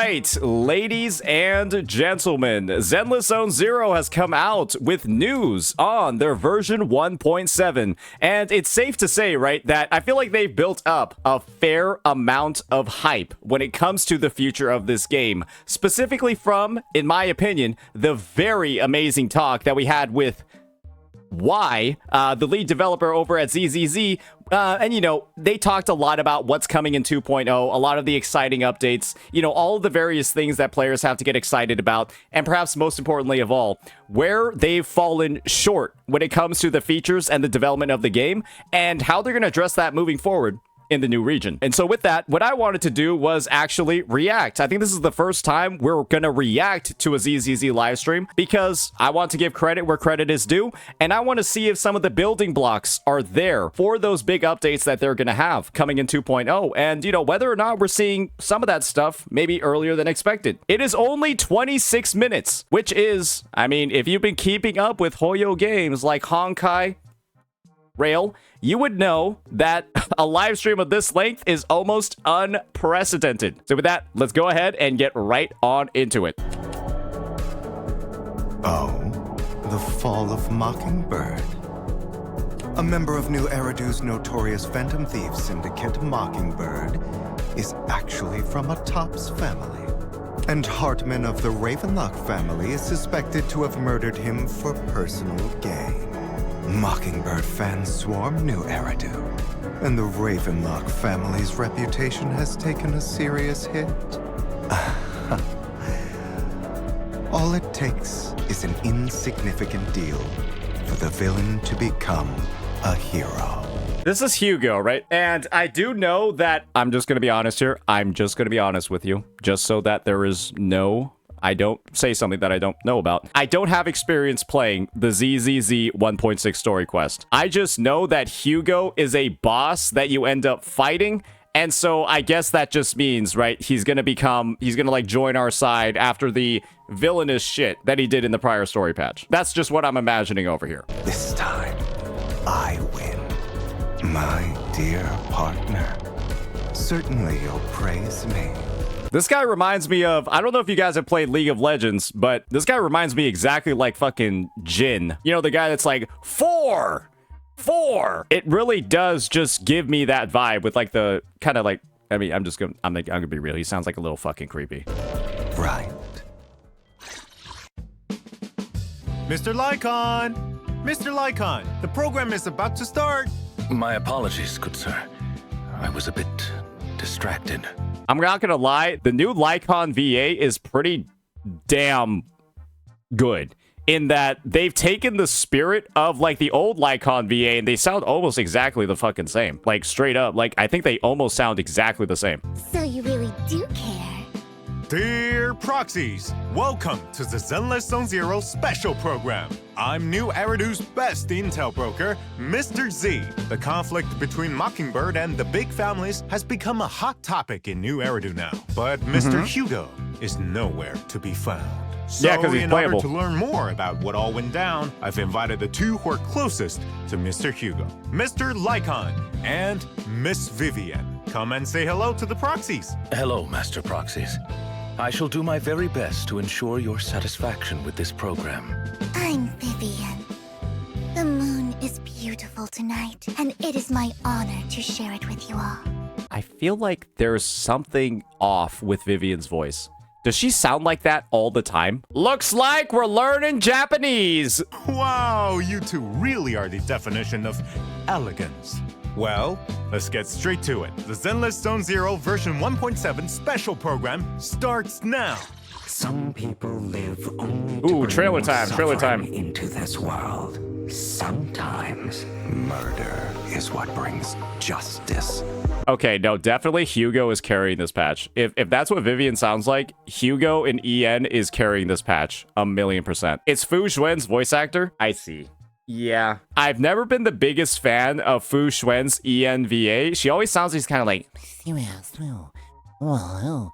right, ladies and gentlemen, Zenless Zone Zero has come out with news on their version 1.7, and it's safe to say, right, that I feel like they've built up a fair amount of hype when it comes to the future of this game, specifically from, in my opinion, the very amazing talk that we had with the lead developer over at ZZZ, and, you know, they talked a lot about what's coming in 2.0, a lot of the exciting updates, you know, all of the various things that players have to get excited about, and perhaps most importantly of all, where they've fallen short when it comes to the features and the development of the game, and how they're going to address that moving forward in the new region. And so with that, what I wanted to do was actually react. I think this is the first time we're gonna react to a ZZZ live stream because I want to give credit where credit is due, and I want to see if some of the building blocks are there for those big updates that they're gonna have coming in 2.0, and, you know, whether or not we're seeing some of that stuff maybe earlier than expected. It is only 26 minutes, which is, I mean, if you've been keeping up with Hoyo games like Honkai Rail, you would know that a live stream of this length is almost unprecedented. So with that, let's go ahead and get right on into it. Oh, the fall of Mockingbird. A member of New Eridu's notorious Phantom Thieves syndicate, Mockingbird, is actually from a Tops family. And Hartman of the Ravenlock family is suspected to have murdered him for personal gain. Mockingbird fans swarm New Eridu, and the Ravenlock family's reputation has taken a serious hit. All it takes is an insignificant deal for the villain to become a hero. This is Hugo, right? And I do know that, I'm just going to be honest here, I'm just going to be honest with you, just so that there is I don't say something that I don't know about. I don't have experience playing the ZZZ 1.6 story quest. I just know that Hugo is a boss that you end up fighting. And so I guess that just means, right, he's gonna like join our side after the villainous shit that he did in the prior story patch. That's just what I'm imagining over here. This time, I win. My dear partner, certainly you'll praise me. This guy reminds me of, I don't know if you guys have played League of Legends, but this guy reminds me exactly like fucking Jin. You know, the guy that's like, 4! It really does just give me that vibe with like the kind of like, I mean, I'm gonna be real. He sounds like a little fucking creepy. Right. Mr. Lycon! Mr. Lycon, the program is about to start! My apologies, good sir. I was a bit distracted. I'm not gonna lie, the new Lycon VA is pretty damn good in that they've taken the spirit of like the old Lycon VA and they sound almost exactly the fucking same. Like straight up, like I think they almost sound exactly the same. So you really do care. Dear proxies, welcome to the Zenless Zone Zero special program. I'm New Eridu's best intel broker, Mr. Z. The conflict between Mockingbird and the big families has become a hot topic in New Eridu now. But Mr. Hugo is nowhere to be found. So yeah, because he's playable. In order to learn more about what all went down, I've invited the two who are closest to Mr. Hugo, Mr. Lycon and Miss Vivian. Come and say hello to the proxies. Hello, Master Proxies. I shall do my very best to ensure your satisfaction with this program. I'm Vivian. The moon is beautiful tonight, and it is my honor to share it with you all. I feel like there's something off with Vivian's voice. Does she sound like that all the time? Looks like we're learning Japanese. Wow, you two really are the definition of elegance. Well, let's get straight to it. The Zenless Zone Zero version 1.7 special program starts now. Some people live only to Ooh, trailer bring time, trailer suffering time. into this world. Sometimes Murder is what brings justice. Okay, no, definitely Hugo is carrying this patch. If that's what Vivian sounds like, Hugo in EN is carrying this patch 1,000,000%. It's Fu Xuan's voice actor. I see. Yeah. I've never been the biggest fan of Fu Xuan's ENVA. She always sounds kind of like... Oh,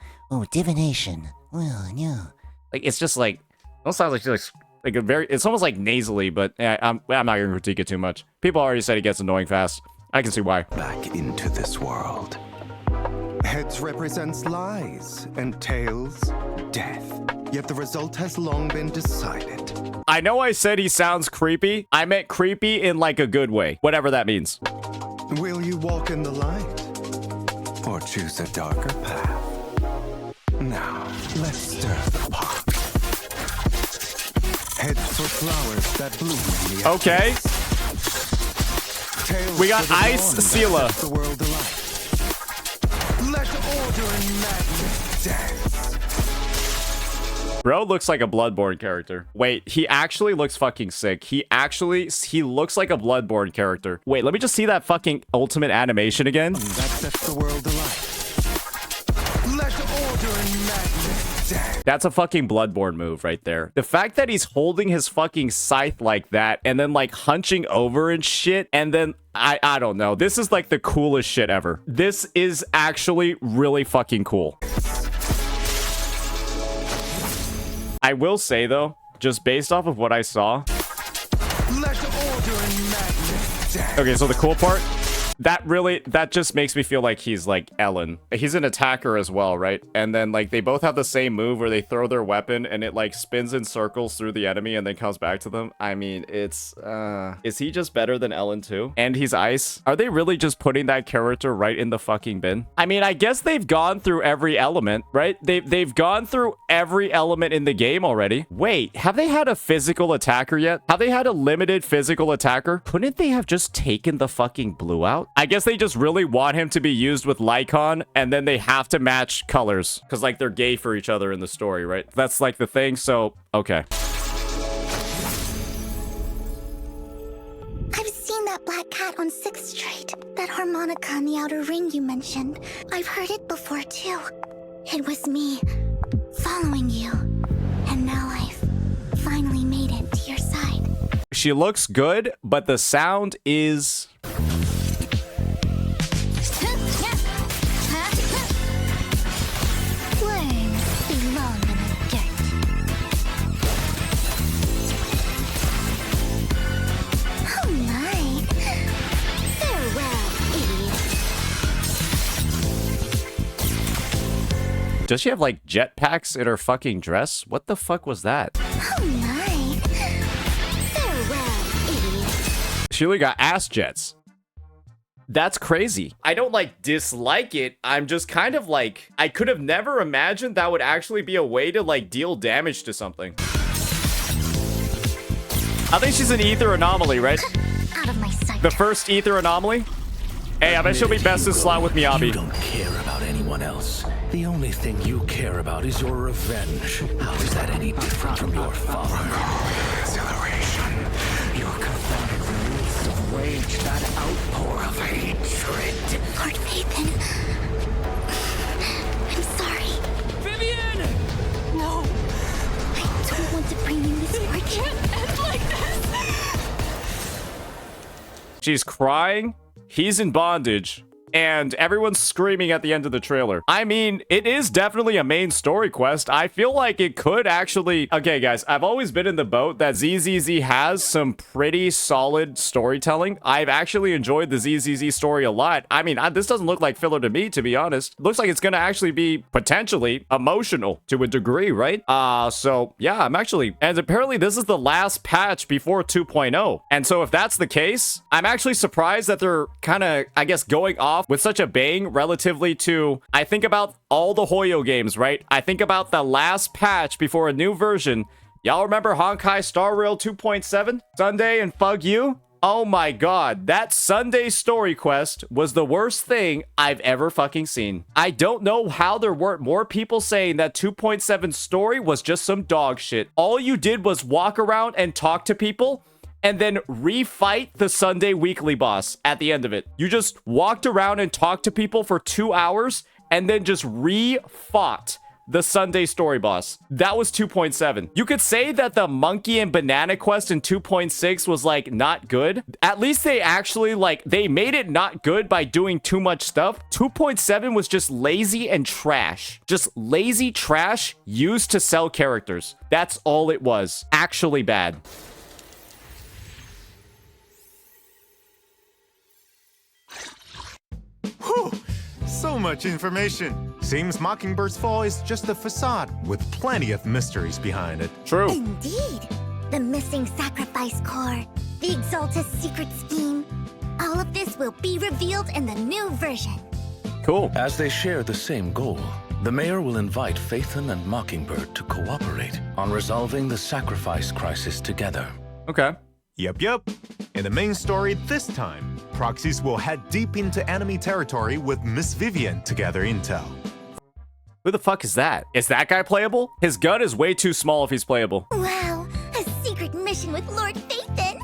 divination. Well, yeah. Like, it's just like... It almost sounds like she's like a very... It's almost like nasally, but I'm not going to critique it too much. People already said it gets annoying fast. I can see why. Back into this world. Heads represents lies, and tails, death. Yet the result has long been decided. I know I said he sounds creepy. I meant creepy in like a good way, whatever that means. Will you walk in the light? Or choose a darker path? Now, let's stir the pot. Heads for flowers that bloom in the Okay. Tails We got for the Ice dawn that Sela. sets the world alight. Let order and madness dance. Bro looks like a Bloodborne character. Wait, he actually looks fucking sick. He looks like a Bloodborne character. Wait, let me just see that fucking ultimate animation again. That sets the world alight. Let order and madness dance. That's a fucking Bloodborne move right there. The fact that he's holding his fucking scythe like that and then like hunching over and shit and then I don't know. This is like the coolest shit ever. This is actually really fucking cool. I will say though, just based off of what I saw. Let order and madness dance. Okay, so the cool part, that just makes me feel like he's like Ellen. He's an attacker as well, right? And then like they both have the same move where they throw their weapon and it like spins in circles through the enemy and then comes back to them. I mean, it's is he just better than Ellen too? And he's ice. Are they really just putting that character right in the fucking bin? I mean, I guess they've gone through every element, right? They've gone through every element in the game already. Wait, have they had a physical attacker yet? Have they had a limited physical attacker? Couldn't they have just taken the fucking blue out? I guess they just really want him to be used with Lycon, and then they have to match colors because like they're gay for each other in the story, right? That's like the thing. So okay. I've seen that black cat on 6th Street. That harmonica in the outer ring you mentioned. I've heard it before too. It was me, following you. And now I've finally made it to your side. She looks good, but the sound is... Worms belong in the dirt. Oh my. Farewell, idiot. Does she have like jetpacks in her fucking dress? What the fuck was that? Oh my. Farewell, idiot. She only got ass jets. That's crazy. I don't like dislike it. I'm just kind of like, I could have never imagined that would actually be a way to like deal damage to something. I think she's an ether anomaly, right? Out of my sight. The first ether anomaly? Hey, I bet she'll be best in slot with You Miyabi. don't care about anyone else. The only thing you care about is your revenge. How is that any different from your father? Exhilaration. Your cathartic release to wage that outpour of hatred. Lord Nathan. I'm sorry. Vivian! No, I don't want to bring you this it can't end like this! She's crying. He's in bondage. And everyone's screaming at the end of the trailer. I mean, it is definitely a main story quest. I feel like it could actually... Okay, guys, I've always been in the boat that ZZZ has some pretty solid storytelling. I've actually enjoyed the ZZZ story a lot. I mean, this doesn't look like filler to me, to be honest. Looks like it's gonna actually be potentially emotional to a degree, right? So yeah, I'm actually... And apparently this is the last patch before 2.0. And so if that's the case, I'm actually surprised that they're kind of, I guess, going off with such a bang relatively to, I think about all the Hoyo games, right? I think about the last patch before a new version. Y'all remember Honkai Star Rail 2.7? Sunday and Fug You? Oh my god, that Sunday story quest was the worst thing I've ever fucking seen. I don't know how there weren't more people saying that 2.7 story was just some dog shit. All you did was walk around and talk to people and then refight the Sunday weekly boss at the end of it. You just walked around and talked to people for 2 hours and then just refought the Sunday story boss. That was 2.7. You could say that the monkey and banana quest in 2.6 was like not good. At least they actually like, they made it not good by doing too much stuff. 2.7 was just lazy and trash. Just lazy trash used to sell characters. That's all it was. Actually bad. So much information. Seems Mockingbird's fall is just a facade with plenty of mysteries behind it. True. Indeed. The missing sacrifice core, the Exalta's secret scheme. All of this will be revealed in the new version. Cool. As they share the same goal, the mayor will invite Phaethon and Mockingbird to cooperate on resolving the sacrifice crisis together. Okay. Yep. In the main story this time, proxies will head deep into enemy territory with Miss Vivian to gather intel. Who the fuck is that? Is that guy playable? His gun is way too small if he's playable. Wow, a secret mission with Lord Phaethon.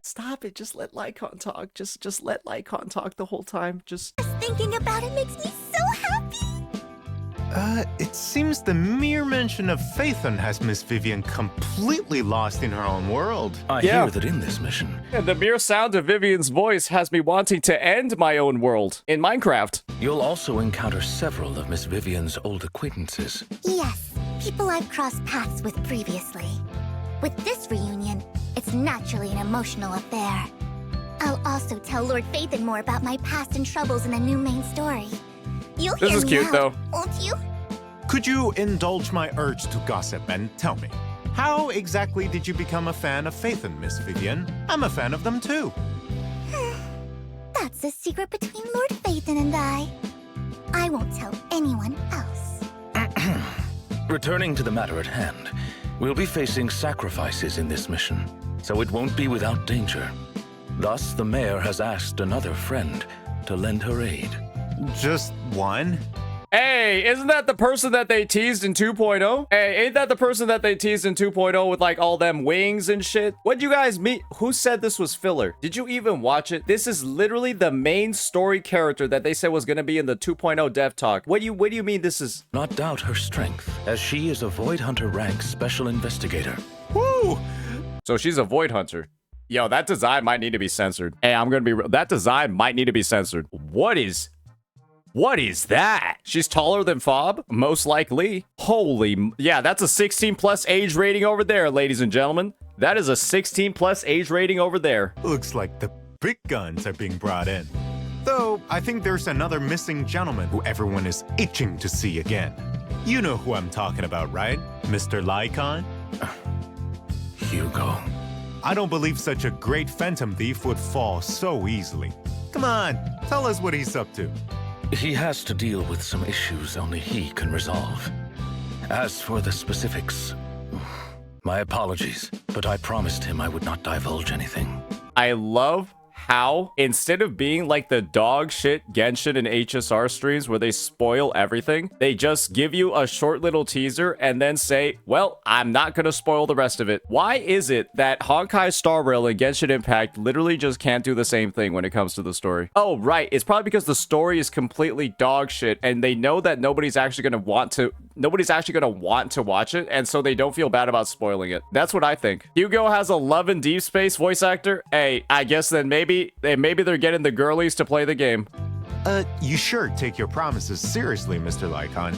Stop it. Just let Lycon talk. Just let Lycon talk the whole time. Just Thinking about it makes me so happy. It seems the mere mention of Phaethon has Miss Vivian completely lost in her own world. I Yeah. hear that in this mission, And the mere sound of Vivian's voice has me wanting to end my own world in Minecraft. you'll also encounter several of Miss Vivian's old acquaintances. Yes, people I've crossed paths with previously. With this reunion, it's naturally an emotional affair. I'll also tell Lord Phaethon more about my past and troubles in the new main story. You'll This hear is me cute, out, though. won't you? Could you indulge my urge to gossip and tell me, how exactly did you become a fan of Phaethon, Miss Vivian? I'm a fan of them too. That's a secret between Lord Phaethon and I. I won't tell anyone else. Returning to the matter at hand, we'll be facing sacrifices in this mission, so it won't be without danger. Thus, the mayor has asked another friend to lend her aid. Just one? Hey, isn't that the person that they teased in 2.0? Hey, ain't that the person that they teased in 2.0 with like all them wings and shit? What'd you guys meet? Who said this was filler? Did you even watch it? This is literally the main story character that they said was gonna be in the 2.0 dev talk. What do you mean this is? Not doubt her strength, as she is a Void Hunter rank special investigator. Woo! So she's a void hunter. Yo, that design might need to be censored. Hey, I'm gonna be real. That design might need to be censored. What is that? She's taller than Fob? Most likely. Yeah, that's a 16 plus age rating over there, ladies and gentlemen. That is a 16 plus age rating over there. Looks like the big guns are being brought in. Though, I think there's another missing gentleman who everyone is itching to see again. You know who I'm talking about, right? Mr. Lycon? Hugo. I don't believe such a great phantom thief would fall so easily. Come on, tell us what he's up to. He has to deal with some issues only he can resolve. As for the specifics, my apologies, but I promised him I would not divulge anything. I love how instead of being like the dog shit Genshin and HSR streams where they spoil everything, they just give you a short little teaser and then say, well, I'm not gonna spoil the rest of it. Why is it that Honkai Star Rail and Genshin Impact literally just can't do the same thing when it comes to the story? Oh, right. It's probably because the story is completely dog shit and they know that nobody's actually gonna want to watch it, and so they don't feel bad about spoiling it. That's what I think. Hugo has a Love and Deep Space voice actor. Hey, I guess then maybe they're getting the girlies to play the game. You sure take your promises seriously, Mr. Lycon.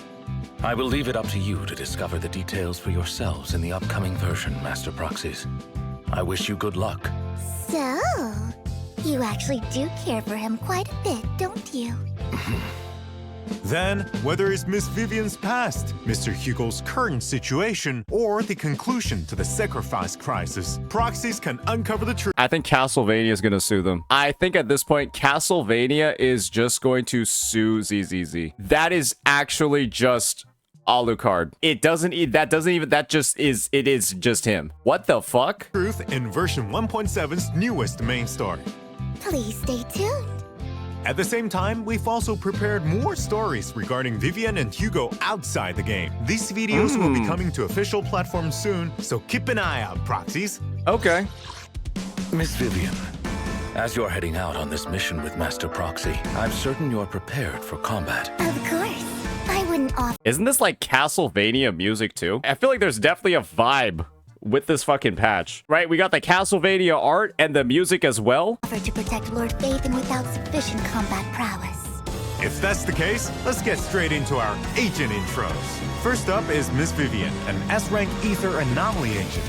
I will leave it up to you to discover the details for yourselves in the upcoming version, Master Proxies. I wish you good luck. So, you actually do care for him quite a bit, don't you? Then, whether it's Miss Vivian's past, Mr. Hugo's current situation, or the conclusion to the sacrifice crisis, proxies can uncover the truth. I think Castlevania is going to sue them. I think at this point, Castlevania is just going to sue ZZZ. That is actually just Alucard. It is just him. What the fuck? Truth in version 1.7's newest main story. Please stay tuned. At the same time, we've also prepared more stories regarding Vivian and Hugo outside the game. These videos will be coming to official platforms soon, so keep an eye out, proxies. Okay. Miss Vivian, as you're heading out on this mission with Master Proxy, I'm certain you're prepared for combat. Of course. I wouldn't offer Isn't this like Castlevania music too? I feel like there's definitely a vibe with this fucking patch, right? We got the Castlevania art and the music as well. to protect Lord Phaethon without sufficient combat prowess. If that's the case, let's get straight into our agent intros. First up is Miss Vivian, an S-rank ether anomaly agent.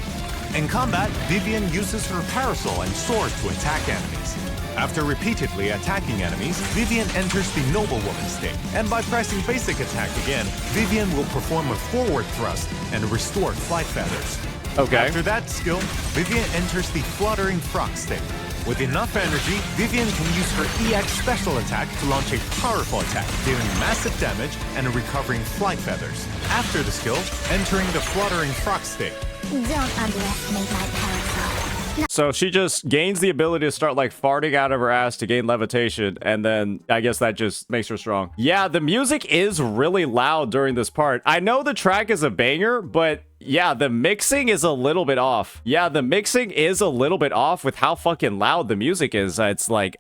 In combat, Vivian uses her parasol and sword to attack enemies. After repeatedly attacking enemies, Vivian enters the noblewoman state. And by pressing basic attack again, Vivian will perform a forward thrust and restore flight feathers. Okay. After that skill, Vivian enters the fluttering frog state. With enough energy, Vivian can use her EX special attack to launch a powerful attack, dealing massive damage and recovering flight feathers. After the skill, entering the fluttering frog state. Don't underestimate my parasol. So she just gains the ability to start like farting out of her ass to gain levitation, and then I guess that just makes her strong. Yeah, the music is really loud during this part. I know the track is a banger, but yeah, the mixing is a little bit off. Yeah, the mixing is a little bit off with how fucking loud the music is. It's like,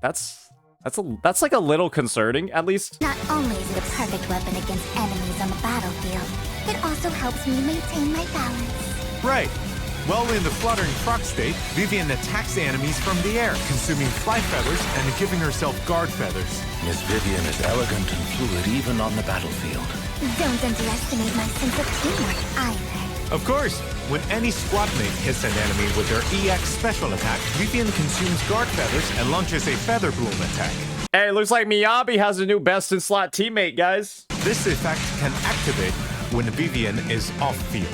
that's like a little concerning, at least. Not only is it a perfect weapon against enemies on the battlefield, it also helps me maintain my balance. Right. While in the fluttering frog state, Vivian attacks enemies from the air, consuming flight feathers and giving herself guard feathers. Miss Vivian is elegant and fluid even on the battlefield. Don't underestimate my sense of teamwork either. Of course, when any squad mate hits an enemy with their EX special attack, Vivian consumes guard feathers and launches a feather bloom attack. Hey, looks like Miyabi has a new best-in-slot teammate, guys. This effect can activate when Vivian is off-field.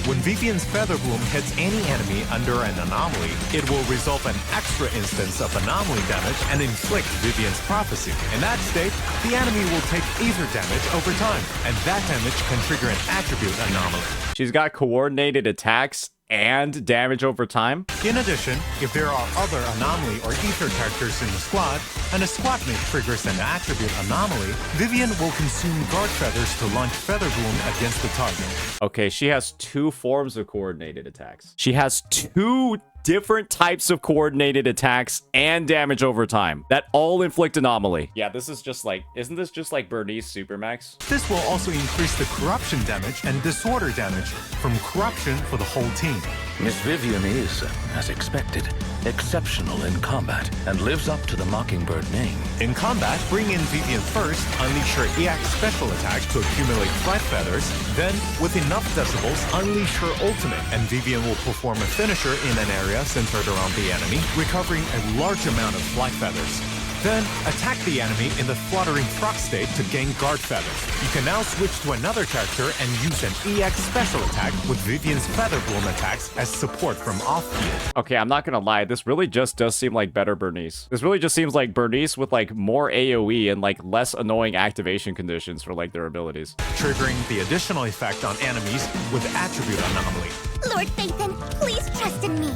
When Vivian's Feather Bloom hits any enemy under an anomaly, it will resolve an extra instance of anomaly damage and inflict Vivian's Prophecy. In that state, the enemy will take ether damage over time, and that damage can trigger an attribute anomaly. She's got coordinated attacks and damage over time. In addition, if there are other anomaly or ether characters in the squad, and a squad mate triggers an attribute anomaly, Vivian will consume guard feathers to launch Feather Bloom against the target. Okay, she has two forms of coordinated attacks. She has two different types of coordinated attacks and damage over time that all inflict anomaly. Yeah, this is just like, isn't this just like Bernice Supermax? This will also increase the corruption damage and disorder damage from corruption for the whole team. Miss Vivian is, as expected, exceptional in combat and lives up to the Mockingbird name. In combat, bring in Vivian first, unleash her EX special attack to accumulate flight feathers, then, with enough decibels, unleash her ultimate, and Vivian will perform a finisher in an area centered around the enemy, recovering a large amount of flight feathers. Then, attack the enemy in the fluttering frog state to gain guard feathers. You can now switch to another character and use an EX special attack with Vivian's Feather Bloom attacks as support from off-field. Okay, I'm not gonna lie, this really just does seem like better Bernice. This really just seems like Bernice with like more AoE and like less annoying activation conditions for like their abilities. Triggering the additional effect on enemies with attribute anomaly. Lord Phaethon, please trust in me.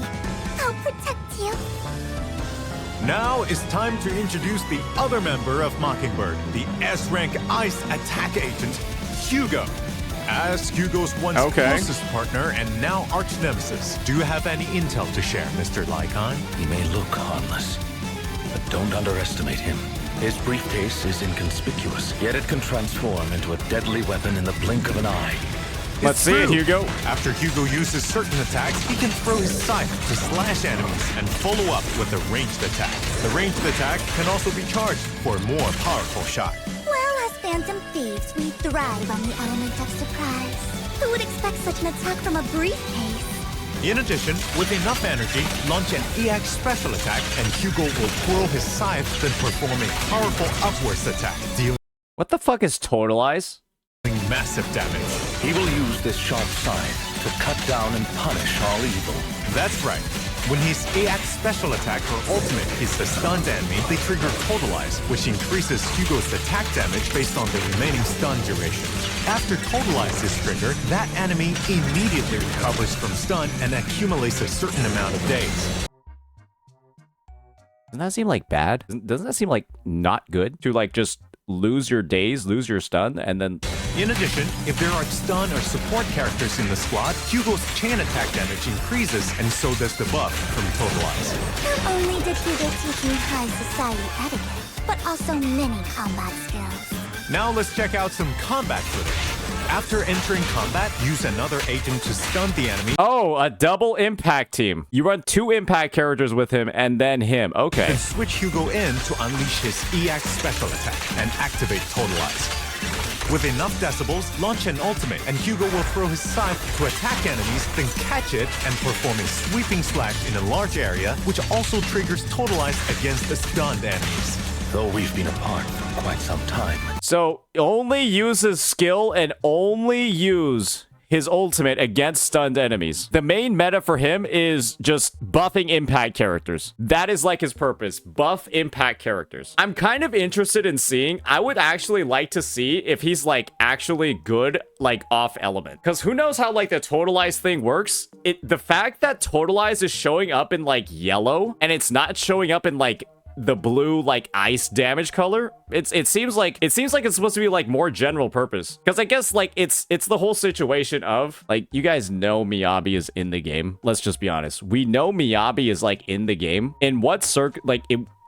I'll protect you. Now it's time to introduce the other member of Mockingbird, the S-rank Ice Attack Agent, Hugo. As Hugo's once closest partner and now arch-nemesis, do you have any intel to share, Mr. Lycon? He may look harmless, but don't underestimate him. His briefcase is inconspicuous, yet it can transform into a deadly weapon in the blink of an eye. Let's see it, Hugo. After Hugo uses certain attacks, he can throw his scythe to slash enemies and follow up with a ranged attack. The ranged attack can also be charged for a more powerful shot. Well, as Phantom Thieves, we thrive on the element of surprise. Who would expect such an attack from a briefcase? In addition, with enough energy, launch an EX special attack and Hugo will twirl his scythe, then perform a powerful upwards attack, dealing What the fuck is Totalize? massive damage. He will use this sharp scythe to cut down and punish all evil. That's right. When his EX special attack or ultimate hits the stunned enemy, they trigger Totalize, which increases Hugo's attack damage based on the remaining stun duration. After Totalize is triggered, that enemy immediately recovers from stun and accumulates a certain amount of days. Doesn't that seem like bad? Doesn't that seem like not good to like just lose your days, lose your stun, and then... In addition, if there are stun or support characters in the squad, Hugo's chain attack damage increases, and so does the buff from Totalize. Not only did Hugo teach me high society etiquette, but also many combat skills. Now let's check out some combat footage. After entering combat, use another agent to stun the enemy. Oh, a double impact team. You run two impact characters with him and then him. Okay. Then switch Hugo in to unleash his EX special attack and activate Totalize. With enough decibels, launch an ultimate, and Hugo will throw his scythe to attack enemies, then catch it and perform a sweeping slash in a large area, which also triggers Totalize against the stunned enemies. Though we've been apart for quite some time. So only use his skill and only use his ultimate against stunned enemies. The main meta for him is just buffing impact characters. That is like his purpose, buff impact characters. I'm kind of interested in seeing, I would actually like to see if he's like actually good like off element. Because who knows how like the Totalize thing works? The fact that Totalize is showing up in like yellow and it's not showing up in like the blue like ice damage color, it seems like it's supposed to be like more general purpose, because I guess like it's the whole situation of like, you guys know Miyabi is in the game. Let's just be honest, we know Miyabi is like in the game. In what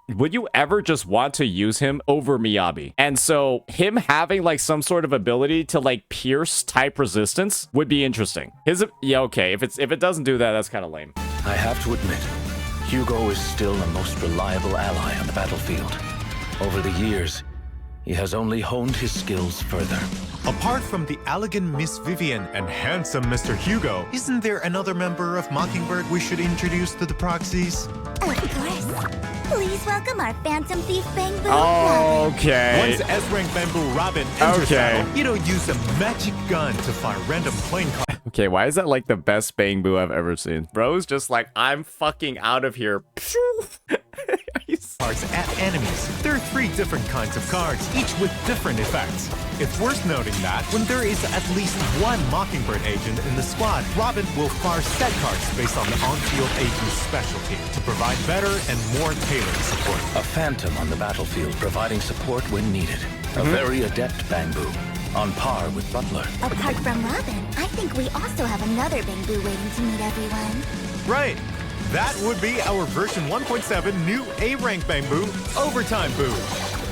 would you ever just want to use him over Miyabi? And so him having like some sort of ability to like pierce type resistance would be interesting. Yeah, okay, if it doesn't do that, that's kind of lame. I have to admit, Hugo is still the most reliable ally on the battlefield. Over the years, he has only honed his skills further. Apart from the elegant Miss Vivian and handsome Mr. Hugo, isn't there another member of Mockingbird we should introduce to the proxies? Of course. Please welcome our Phantom Thief Bangboo. Robin. Okay. Once S-Rank Bangboo Robin enters battle, he'll use a magic gun to fire random playing cards. Okay, why is that like the best Bangboo I've ever seen? Bro's just like, I'm fucking out of here. Cards at enemies. There are 3 different kinds of cards, each with different effects. It's worth noting that when there is at least one Mockingbird agent in the squad, Robin will fire set cards based on the on-field agent's specialty to provide better and more tailored support. A phantom on the battlefield providing support when needed. A very adept Bangboo, on par with Butler. Apart from Robin, I think we also have another Bangboo waiting to meet everyone. Right. That would be our version 1.7 new A-Rank Bangboo, Overtime Boo.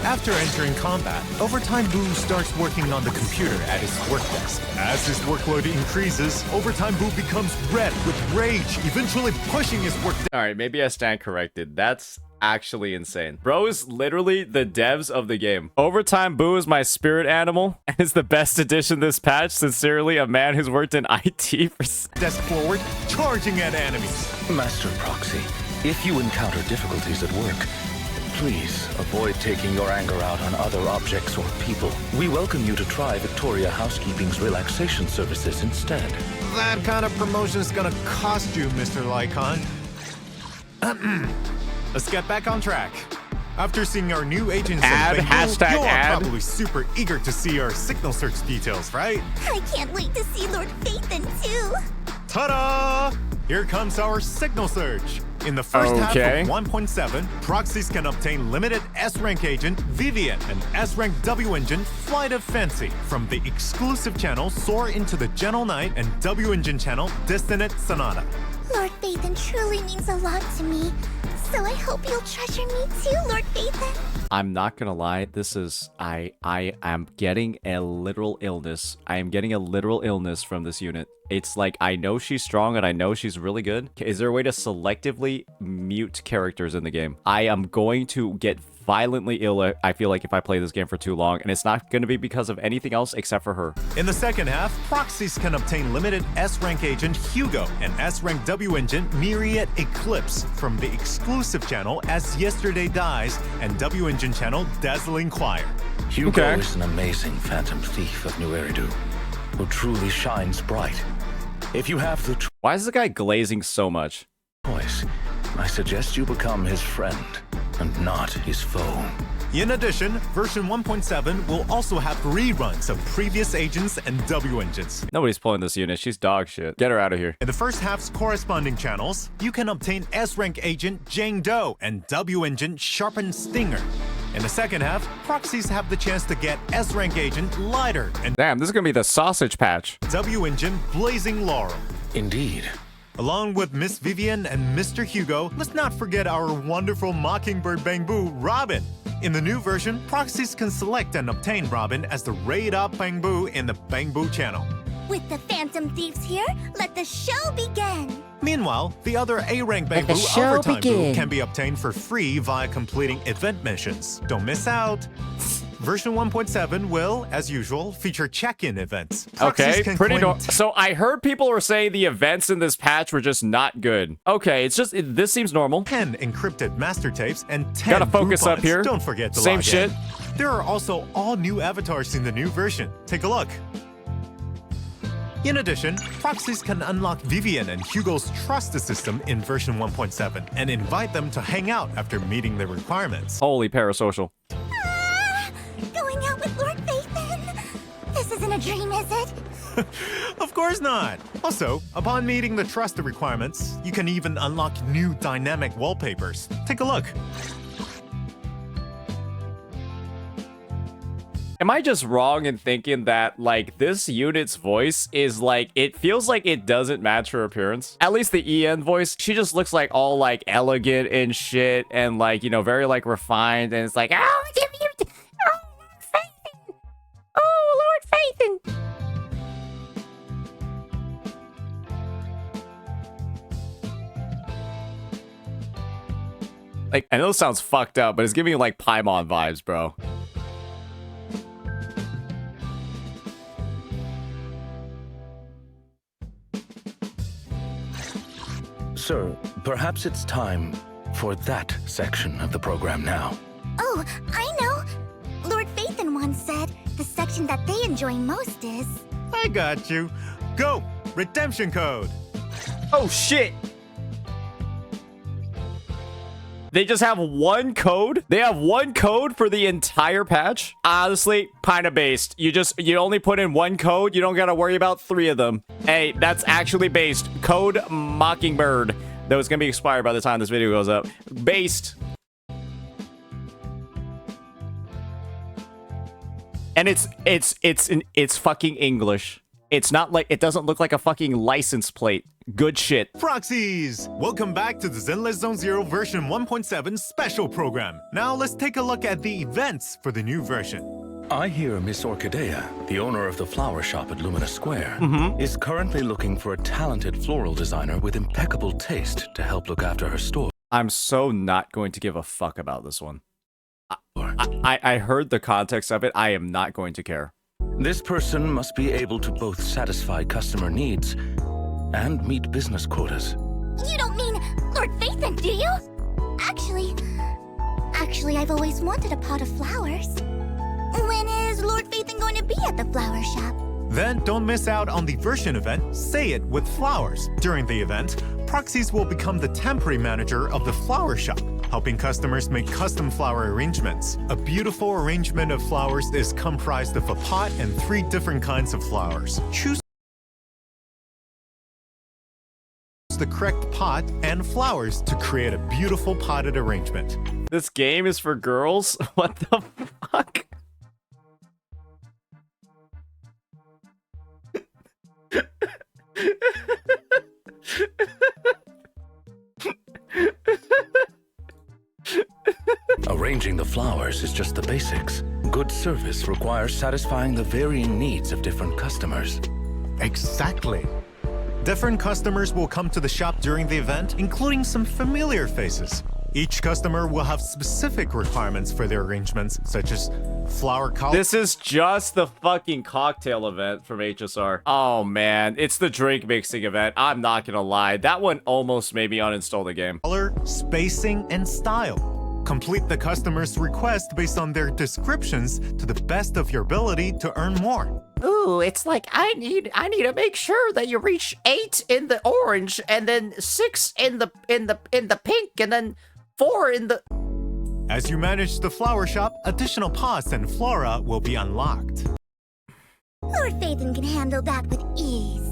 After entering combat, Overtime Boo starts working on the computer at his work desk. As his workload increases, Overtime Boo becomes red with rage, eventually pushing his work desk. All right, maybe I stand corrected. That's actually insane. Bro is literally the devs of the game. Overtime Boo is my spirit animal and is the best addition this patch. Sincerely, a man who's worked in IT for... Desk forward, charging at enemies. Master Proxy, if you encounter difficulties at work, please avoid taking your anger out on other objects or people. We welcome you to try Victoria Housekeeping's relaxation services instead. That kind of promotion is gonna cost you, Mr. Lycon. Let's get back on track. After seeing our new agents Ad, hashtag you're ad. probably super eager to see our signal search details, right? I can't wait to see Lord Phaethon too. Ta-da! Here comes our signal search. In the first half of 1.7, proxies can obtain limited S-Rank agent Vivian and S-Rank W engine Flight of Fancy from the exclusive channel Soar into the Gentle Night and W engine channel Dissonant Sonata. Lord Phaethon truly means a lot to me, so I hope you'll treasure me too, Lord Phaethon. I'm not gonna lie, this is... I am getting a literal illness. I am getting a literal illness from this unit. It's like, I know she's strong and I know she's really good. Is there a way to selectively mute characters in the game? I am going to get violently ill, I feel like, if I play this game for too long, and it's not going to be because of anything else except for her. In the second half, proxies can obtain limited S-Rank agent Hugo and S-Rank W engine Myriad Eclipse from the exclusive channel As Yesterday Dies and W engine channel Dazzling Choir. Hugo is an amazing phantom thief of New Eridu, who truly shines bright. If you have the Why is the guy glazing so much? choice, I suggest you become his friend and not his foe. In addition, version 1.7 will also have reruns of previous agents and W engines. Nobody's pulling this unit. She's dog shit. Get her out of here. In the first half's corresponding channels, you can obtain S-Rank agent Jane Doe and W engine Sharpened Stinger. In the second half, proxies have the chance to get S-Rank agent Lighter and Damn, this is gonna be the sausage patch. W engine Blazing Laurel. Indeed. Along with Miss Vivian and Mr. Hugo, let's not forget our wonderful Mockingbird Bangboo, Robin. In the new version, proxies can select and obtain Robin as the raid-up Bangboo in the Bangboo channel. With the Phantom Thieves here, let the show begin. Meanwhile, the other A-Rank Let the Bangboo show Overtime Boo begin. can be obtained for free via completing event missions. Don't miss out! version 1.7 will, as usual, feature check-in events. Okay, Proxies can pretty claim normal. So I heard people were saying the events in this patch were just not good. Okay, it's just this seems normal. 10 encrypted master tapes and 10 Gotta focus up boopons. here. Don't forget to Same log shit. in. There are also all new avatars in the new version. Take a look. In addition, proxies can unlock Vivian and Hugo's trust system in version 1.7 and invite them to hang out after meeting the requirements. Holy parasocial. Going out with Lord Phaethon? This isn't a dream, is it? Of course not! Also, upon meeting the trust requirements, you can even unlock new dynamic wallpapers. Take a look. Am I just wrong in thinking that, like, this unit's voice is, like, it feels like it doesn't match her appearance? At least the EN voice, she just looks, like, all, like, elegant and shit, and, like, you know, very, like, refined, and it's like, oh, Phaethon! Oh, Lord Phaethon! Like, I know it sounds fucked up, but it's giving me, like, Paimon vibes, bro. Sir, perhaps it's time for that section of the program now. Oh, I know. Lord Phaethon once said the section that they enjoy most is... I got you. Go! Redemption code! Oh, shit! They just have one code? They have one code for the entire patch? Honestly, kinda based. You only put in one code, you don't gotta worry about 3 of them. Hey, that's actually based. Code Mockingbird. Though it's gonna be expired by the time this video goes up. Based. And it's fucking English. It's not like, it doesn't look like a fucking license plate. Good shit. Proxies! Welcome back to the Zenless Zone Zero version 1.7 special program. Now let's take a look at the events for the new version. I hear Miss Orchidea, the owner of the flower shop at Lumina Square, is currently looking for a talented floral designer with impeccable taste to help look after her store. I'm so not going to give a fuck about this one. I heard the context of it. I am not going to care. This person must be able to both satisfy customer needs and meet business quotas. You don't mean Lord Phaethon, do you? Actually, I've always wanted a pot of flowers. When is Lord Phaethon going to be at the flower shop? Then don't miss out on the version event, Say It with Flowers. During the event, Proxies will become the temporary manager of the flower shop, helping customers make custom flower arrangements. A beautiful arrangement of flowers is comprised of a pot and 3 different kinds of flowers. Choose the correct pot and flowers to create a beautiful potted arrangement. This game is for girls? What the fuck? Arranging the flowers is just the basics. Good service requires satisfying the varying needs of different customers. Exactly. Different customers will come to the shop during the event, including some familiar faces. Each customer will have specific requirements for their arrangements, such as flower color. This is just the fucking cocktail event from HSR. Oh man, it's the drink mixing event. I'm not gonna lie. That one almost made me uninstall the game. Color, spacing, and style. Complete the customer's request based on their descriptions to the best of your ability to earn more. Ooh, it's like I need to make sure that you reach 8 in the orange, and then 6 in the pink, and then 4 in the... As you manage the flower shop, additional pots and flora will be unlocked. Lord Phaethon can handle that with ease.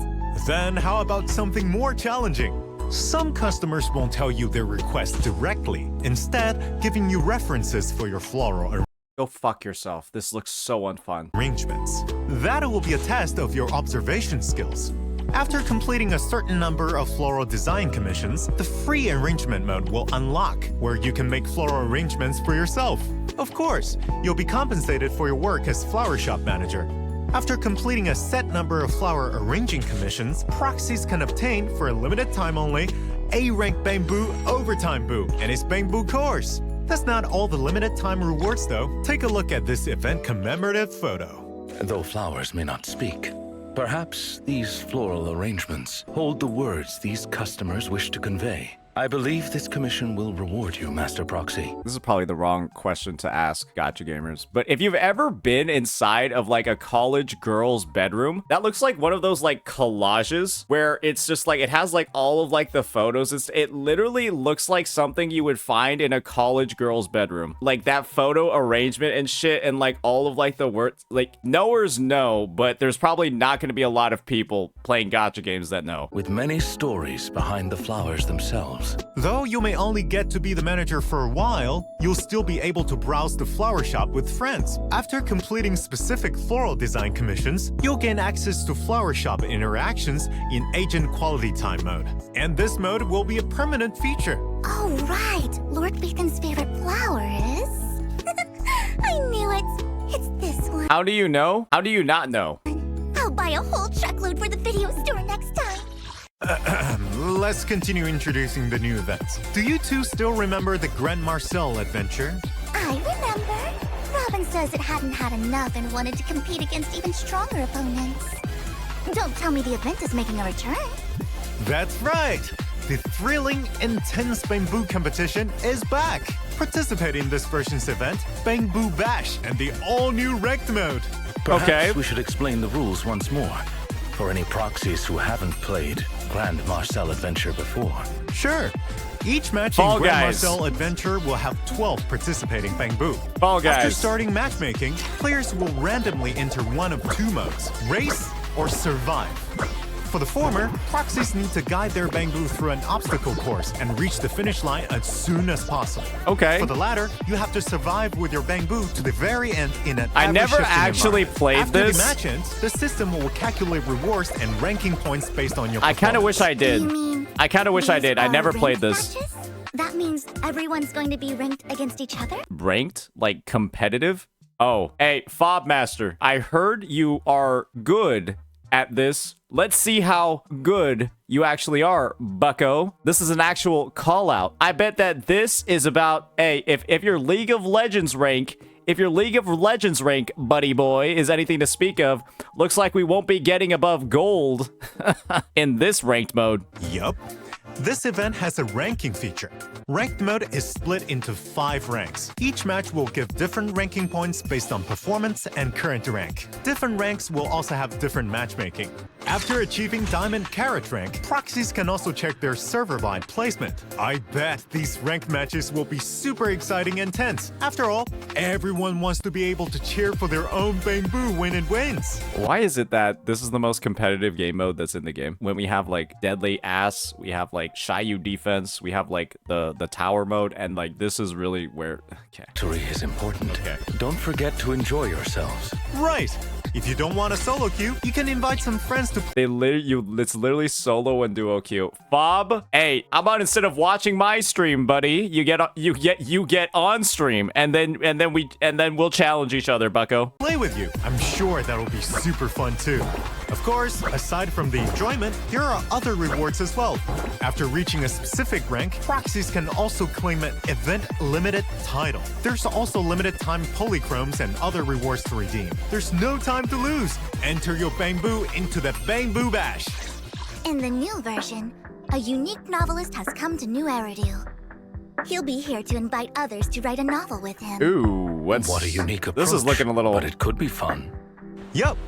Then how about something more challenging? Some customers won't tell you their request directly, instead giving you references for your floral Go fuck yourself. This looks so unfun. arrangements. That will be a test of your observation skills. After completing a certain number of floral design commissions, the free arrangement mode will unlock, where you can make floral arrangements for yourself. Of course, you'll be compensated for your work as flower shop manager. After completing a set number of flower arranging commissions, proxies can obtain, for a limited time only, A-rank Bangboo Overtime Boo and his Bangboo course. That's not all the limited time rewards though. Take a look at this event commemorative photo. Though flowers may not speak, perhaps these floral arrangements hold the words these customers wish to convey. I believe this commission will reward you, Master Proxy. This is probably the wrong question to ask, Gotcha Gamers. But if you've ever been inside of like a college girl's bedroom, that looks like one of those like collages where it's just like, it has like all of like the photos. It literally looks like something you would find in a college girl's bedroom. Like that photo arrangement and shit, and like all of like the words, like knowers know, but there's probably not going to be a lot of people playing Gotcha games that know. With many stories behind the flowers themselves. Though you may only get to be the manager for a while, you'll still be able to browse the flower shop with friends. After completing specific floral design commissions, you'll gain access to flower shop interactions in agent quality time mode. And this mode will be a permanent feature. Oh, right. Lord Beacon's favorite flower is... I knew it. It's this one. How do you know? How do you not know? I'll buy a whole truckload for the video store next time. Let's continue introducing the new events. Do you two still remember the Grand Marcel adventure? I remember. Robin says it hadn't had enough and wanted to compete against even stronger opponents. Don't tell me the event is making a return. That's right! The thrilling, intense Bangboo competition is back! Participate in this version's event, Bangboo Bash, and the all-new ranked mode. Perhaps we should explain the rules once more, for any proxies who haven't played Grand Marcel Adventure before. Sure. Each match Fall in Grand Guys. Marcel Adventure will have 12 participating Bangboo. Fall Guys. After starting matchmaking, players will randomly enter one of two modes, Race or Survive. For the former, proxies need to guide their Bangboo through an obstacle course and reach the finish line as soon as possible. Okay. For the latter, you have to survive with your Bangboo to the very end in an I never ever-shifting actually environment. played After this. the match ends, the system will calculate rewards and ranking points based on your I kind of performance. wish I did. You mean I kind of wish I these did. I are never ranked played this. matches? That means everyone's going to be ranked against each other? Ranked? Like competitive? Oh, hey, Fob Master. I heard you are good at this. Let's see how good you actually are, bucko. This is an actual call out. I bet that this is about, hey, if your League of Legends rank, buddy boy, is anything to speak of, looks like we won't be getting above gold in this ranked mode. Yup. This event has a ranking feature. Ranked mode is split into 5 ranks. Each match will give different ranking points based on performance and current rank. Different ranks will also have different matchmaking. After achieving Diamond Carrot rank, proxies can also check their server-wide placement. I bet these ranked matches will be super exciting and tense. After all, everyone wants to be able to cheer for their own Bangboo when it wins. Why is it that this is the most competitive game mode that's in the game? When we have like Deadly Ass, we have like Shyu Defense, we have like the tower mode, and like this is really where... Okay. Victory is important. Okay. Don't forget to enjoy yourselves. Right. If you don't want a solo queue, you can invite some friends to It's literally solo and duo queue. Fob, hey, how about instead of watching my stream, buddy, you get on stream, and then we'll challenge each other, bucko. play with you. I'm sure that'll be super fun too. Of course, aside from the enjoyment, here are other rewards as well. After reaching a specific rank, proxies can also claim an event-limited title. There's also limited time polychromes and other rewards to redeem. There's no time to lose. Enter your Bangboo into the Bangboo Bash. In the new version, a unique novelist has come to New Eridu. He'll be here to invite others to write a novel with him. Ooh, What a unique approach. This is looking a little... But it could be fun. Yup.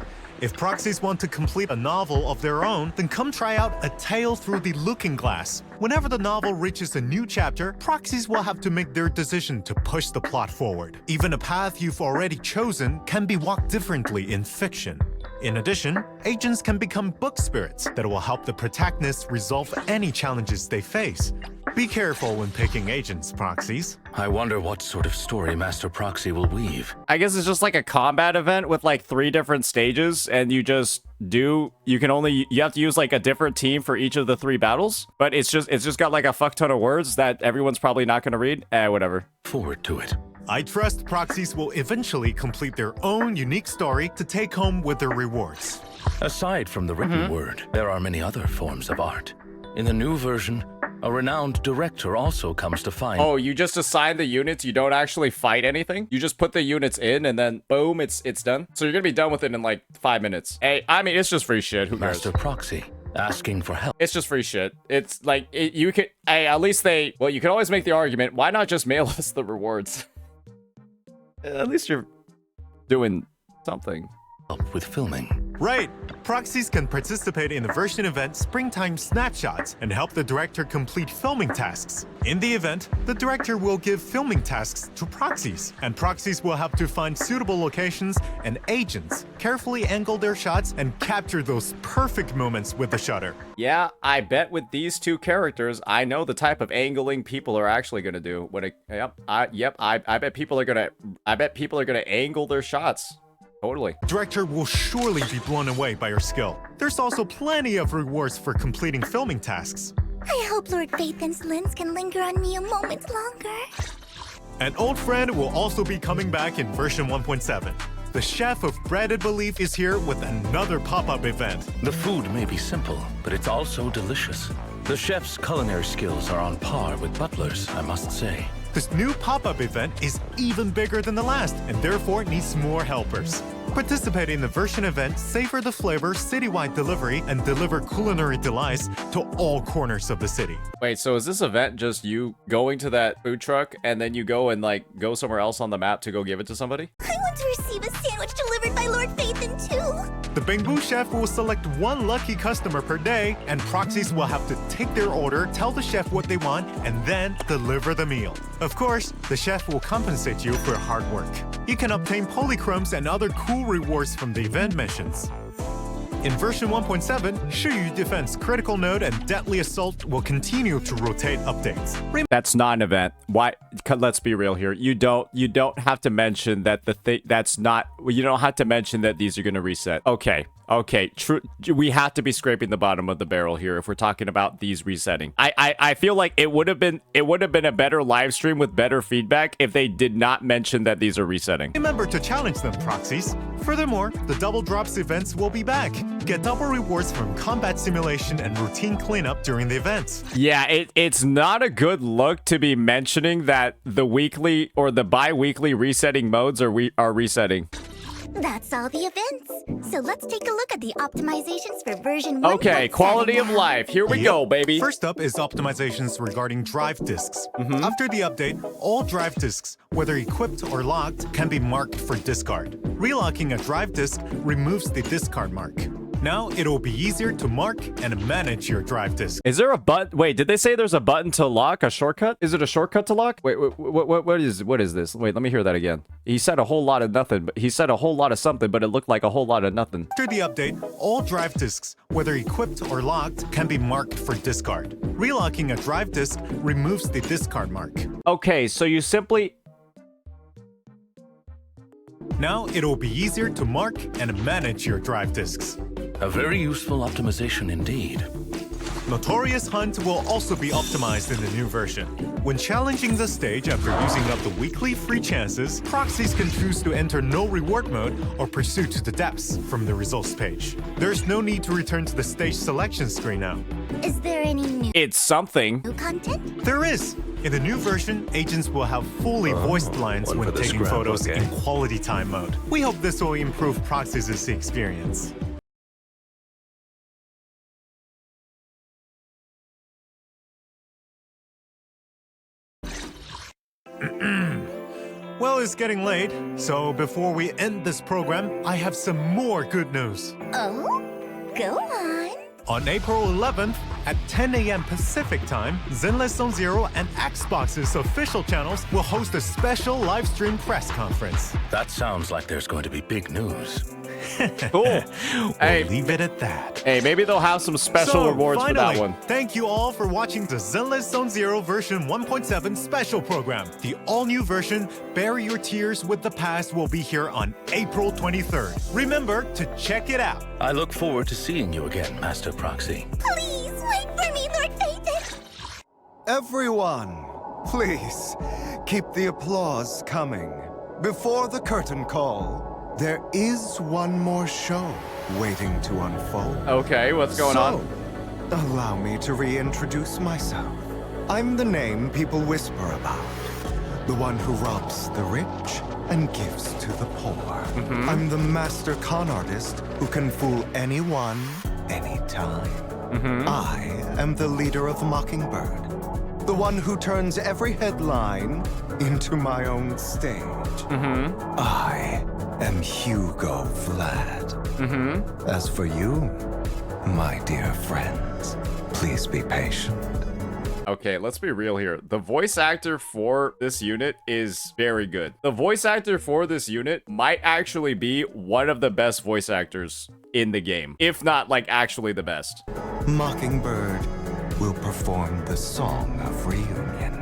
If proxies want to complete a novel of their own, then come try out A Tale Through the Looking Glass. Whenever the novel reaches a new chapter, proxies will have to make their decision to push the plot forward. Even a path you've already chosen can be walked differently in fiction. In addition, agents can become book spirits that will help the protagonist resolve any challenges they face. Be careful when picking agents, proxies. I wonder what sort of story Master Proxy will weave. I guess it's just like a combat event with like 3 different stages, and you have to use like a different team for each of the 3 battles, but it's just got like a fuck ton of words that everyone's probably not gonna read. Whatever. Forward to it. I trust proxies will eventually complete their own unique story to take home with their rewards. Aside from the written word, there are many other forms of art. In the new version, A renowned director also comes to find... Oh, you just assign the units, you don't actually fight anything? You just put the units in and then boom, it's done? So you're gonna be done with it in like 5 minutes. Hey, I mean, it's just free shit, who cares? Master Proxy, asking for help. It's just free shit. It's like, you could, hey, at least they, well, you can always make the argument, why not just mail us the rewards? At least you're doing something. Help with filming. Right! Proxies can participate in the version event Springtime Snapshots and help the director complete filming tasks. In the event, the director will give filming tasks to proxies, and proxies will have to find suitable locations and agents, carefully angle their shots, and capture those perfect moments with the shutter. Yeah, I bet with these two characters, I know the type of angling people are actually gonna do. When it, I bet people are gonna angle their shots. Totally. Director will surely be blown away by your skill. There's also plenty of rewards for completing filming tasks. I hope Lord Phaethon's lens can linger on me a moment longer. An old friend will also be coming back in version 1.7. The chef of Breaded Belief is here with another pop-up event. The food may be simple, but it's also delicious. The chef's culinary skills are on par with Butler's, I must say. This new pop-up event is even bigger than the last and therefore needs more helpers. Participate in the version event Savor the Flavor citywide delivery and deliver culinary delights to all corners of the city. Wait, so is this event just you going to that food truck and then you go and like go somewhere else on the map to go give it to somebody? I want to receive a sandwich delivered by Lord Phaethon too. The Bangboo chef will select one lucky customer per day, and proxies will have to take their order, tell the chef what they want, and then deliver the meal. Of course, the chef will compensate you for hard work. You can obtain polychromes and other cool rewards from the event missions. In version 1.7, Shiyu Defense Critical Node and Deadly Assault will continue to rotate updates. That's not an event. Why? Let's be real here. You don't have to mention that you don't have to mention that these are going to reset. Okay, true. We have to be scraping the bottom of the barrel here if we're talking about these resetting. I feel like it would have been a better live stream with better feedback if they did not mention that these are resetting. Remember to challenge them, proxies. Furthermore, the Double Drops events will be back. Get double rewards from combat simulation and routine cleanup during the events. Yeah, it's not a good look to be mentioning that the weekly or the bi-weekly resetting modes are resetting. That's all the events. So let's take a look at the optimizations for version 1.7. Okay, quality of life. Here we go, baby. First up is optimizations regarding drive disks. After the update, all drive disks, whether equipped or locked, can be marked for discard. Relocking a drive disk removes the discard mark. Now it'll be easier to mark and manage your drive disk. Is there a button? Wait, did they say there's a button to lock? A shortcut? Is it a shortcut to lock? Wait, what is this? Wait, let me hear that again. He said a whole lot of nothing, but he said a whole lot of something, but it looked like a whole lot of nothing. After the update, all drive disks, whether equipped or locked, can be marked for discard. Relocking a drive disk removes the discard mark. Okay, so you simply... Now it'll be easier to mark and manage your drive disks. A very useful optimization indeed. Notorious Hunt will also be optimized in the new version. When challenging the stage after using up the weekly free chances, proxies can choose to enter no reward mode or pursue to the depths from the results page. There's no need to return to the stage selection screen now. Is there any new It's something. content? There is! In the new version, agents will have fully voiced lines when taking photos in quality time mode. We hope this will improve proxies' experience. Well, it's getting late, so before we end this program, I have some more good news. Oh? Go on. On April 11th, at 10 a.m. Pacific time, Zenless Zone Zero and Xbox's official channels will host a special live stream press conference. That sounds like there's going to be big news. Cool. Hey, We'll leave it at that. hey, maybe they'll have some special rewards for that finally, one. Thank you all for watching the Zenless Zone Zero version 1.7 special program. The all-new version, Bury Your Tears with the Past, will be here on April 23rd. Remember to check it out. I look forward to seeing you again, Master Proxy. Please wait for me, Lord Phaethon. Everyone, please keep the applause coming. Before the curtain call, there is one more show waiting to unfold. Okay, what's going on? Allow me to reintroduce myself. I'm the name people whisper about. The one who robs the rich and gives to the poor. I'm the master con artist who can fool anyone, anytime. I am the leader of Mockingbird. The one who turns every headline into my own stage. I am Hugo Vlad. As for you, my dear friends, please be patient. Okay, let's be real here. The voice actor for this unit is very good. The voice actor for this unit might actually be one of the best voice actors in the game, if not like actually the best. Mockingbird will perform the Song of Reunion.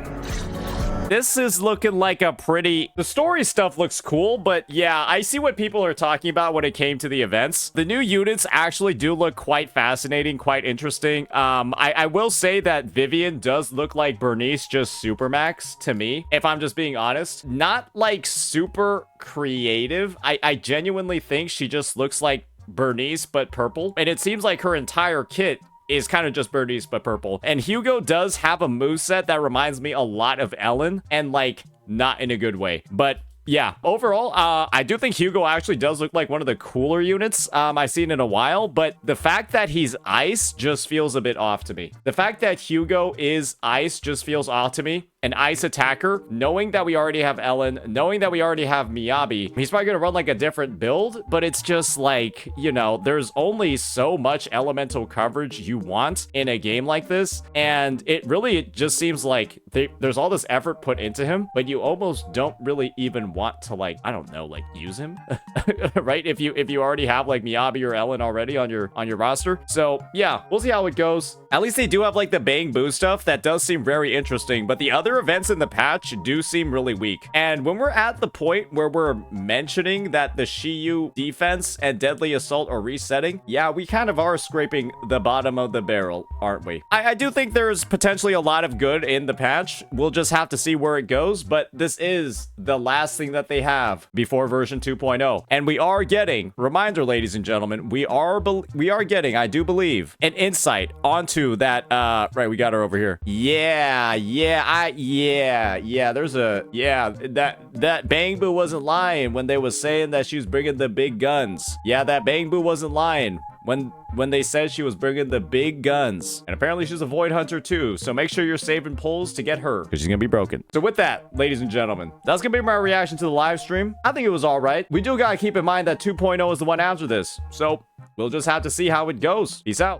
This is looking like a pretty... The story stuff looks cool, but yeah, I see what people are talking about when it came to the events. The new units actually do look quite fascinating, quite interesting. I will say that Vivian does look like Bernice just Supermax to me, if I'm just being honest. Not like super creative. I genuinely think she just looks like Bernice, but purple. And it seems like her entire kit is kind of just Bernice but purple. And Hugo does have a moveset that reminds me a lot of Ellen, and like not in a good way. But yeah, overall, I do think Hugo actually does look like one of the cooler units I've seen in a while, but the fact that he's ice just feels a bit off to me. The fact that Hugo is ice just feels off to me. An ice attacker, knowing that we already have Ellen, knowing that we already have Miyabi, he's probably gonna run like a different build, but it's just like, you know, there's only so much elemental coverage you want in a game like this, and it really just seems like there's all this effort put into him, but you almost don't really even want to, like, I don't know, like use him, right? If you already have like Miyabi or Ellen already on your roster. So yeah, we'll see how it goes. At least they do have like the Bangboo stuff that does seem very interesting, but the other events in the patch do seem really weak. And when we're at the point where we're mentioning that the Shiyu defense and deadly assault are resetting, yeah, we kind of are scraping the bottom of the barrel, aren't we? I do think there's potentially a lot of good in the patch. We'll just have to see where it goes, but this is the last thing that they have before version 2.0. And we are getting, reminder, ladies and gentlemen, we are getting, I do believe, an insight onto that, right, we got her over here. Yeah, there's a, that Bangboo wasn't lying when they was saying that she was bringing the big guns. Yeah, that Bangboo wasn't lying when they said she was bringing the big guns. And apparently she's a Void Hunter too, so make sure you're saving pulls to get her, because she's gonna be broken. So with that, ladies and gentlemen, that's gonna be my reaction to the live stream. I think it was all right. We do gotta keep in mind that 2.0 is the one after this, so we'll just have to see how it goes. Peace out.